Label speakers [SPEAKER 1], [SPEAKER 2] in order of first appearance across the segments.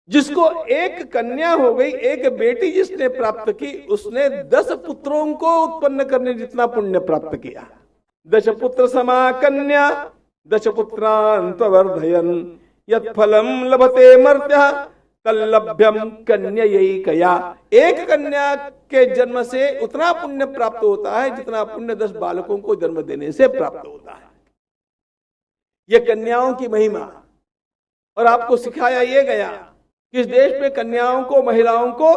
[SPEAKER 1] जिसको एक कन्या हो गई, एक बेटी जिसने प्राप्त की, उसने 10 पुत्रों को उत्पन्न करने जितना पुण्य प्राप्त किया। 10 पुत्र समा कन्या 10 पुत्रान् प्रवर्धयन् यत्फलम लभते मर्त्य तल्लभ्यम कन्ययैकया। एक कन्या के जन्म से उतना पुण्य प्राप्त होता है जितना पुण्य 10 बालकों को जन्म देने से प्राप्त होता है। यह कन्याओं की महिमा। और आपको सिखाया यह गया कि इस देश में कन्याओं को, महिलाओं को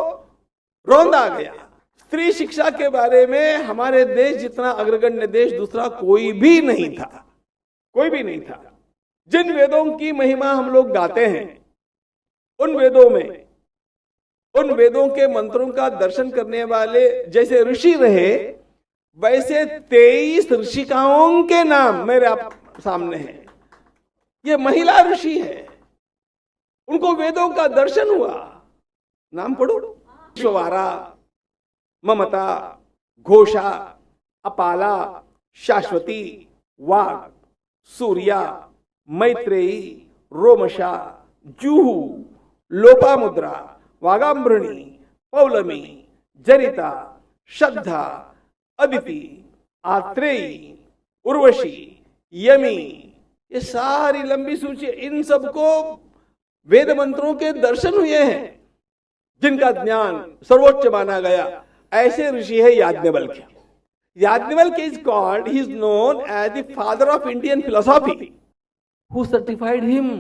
[SPEAKER 1] रौंदा गया। स्त्री शिक्षा के बारे में हमारे देश जितना अग्रगण्य देश दूसरा कोई भी नहीं था, कोई भी नहीं था। जिन वेदों की महिमा हम लोग गाते हैं, उन वेदों में, उन वेदों के मंत्रों का दर्शन करने वाले जैसे ऋषि रहे, वैसे 23 ऋषिकाओं के नाम मेरे आप सामने हैं। ये महिला ऋषि है, उनको वेदों का दर्शन हुआ। नाम पढ़ो, विश्ववारा, ममता, घोषा, अपाला, शाश्वती, वाग, सूर्या, मैत्रेयी, रोमशा, जूहू, लोपामुद्रा, वागाम्भृणी, पौलमी, जरिता, श्रद्धा, अदिति, आत्रेयी, उर्वशी, यमी, ये सारी लंबी सूची, इन सबको वेद मंत्रों के दर्शन हुए हैं, जिनका ज्ञान सर्वोच्च माना गया। ऐसे ऋषि है Yajnavalkya. Yajnavalkya is called, he is known as the father of Indian philosophy. Who certified him?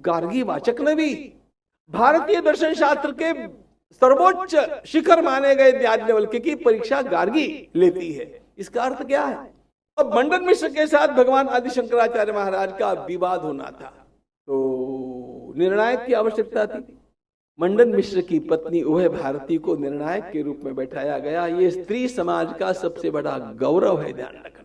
[SPEAKER 1] Gargi Vachaknavi. भारतीय दर्शन शास्त्र के सर्वोच्च शिखर माने गए याज्ञवल्क्य की परीक्षा गार्गी लेती है। इसका अर्थ क्या है? अब मंडन मिश्र के साथ भगवान आदि शंकराचार्य महाराज का विवाद होना था, तो निर्णायक की आवश्यकता थी। मंडन मिश्र की पत्नी उभय भारती को निर्णायक के रूप में बैठाया गया। ये स्त्री समाज का सबसे बड़ा गौरव है, ध्यान रखना।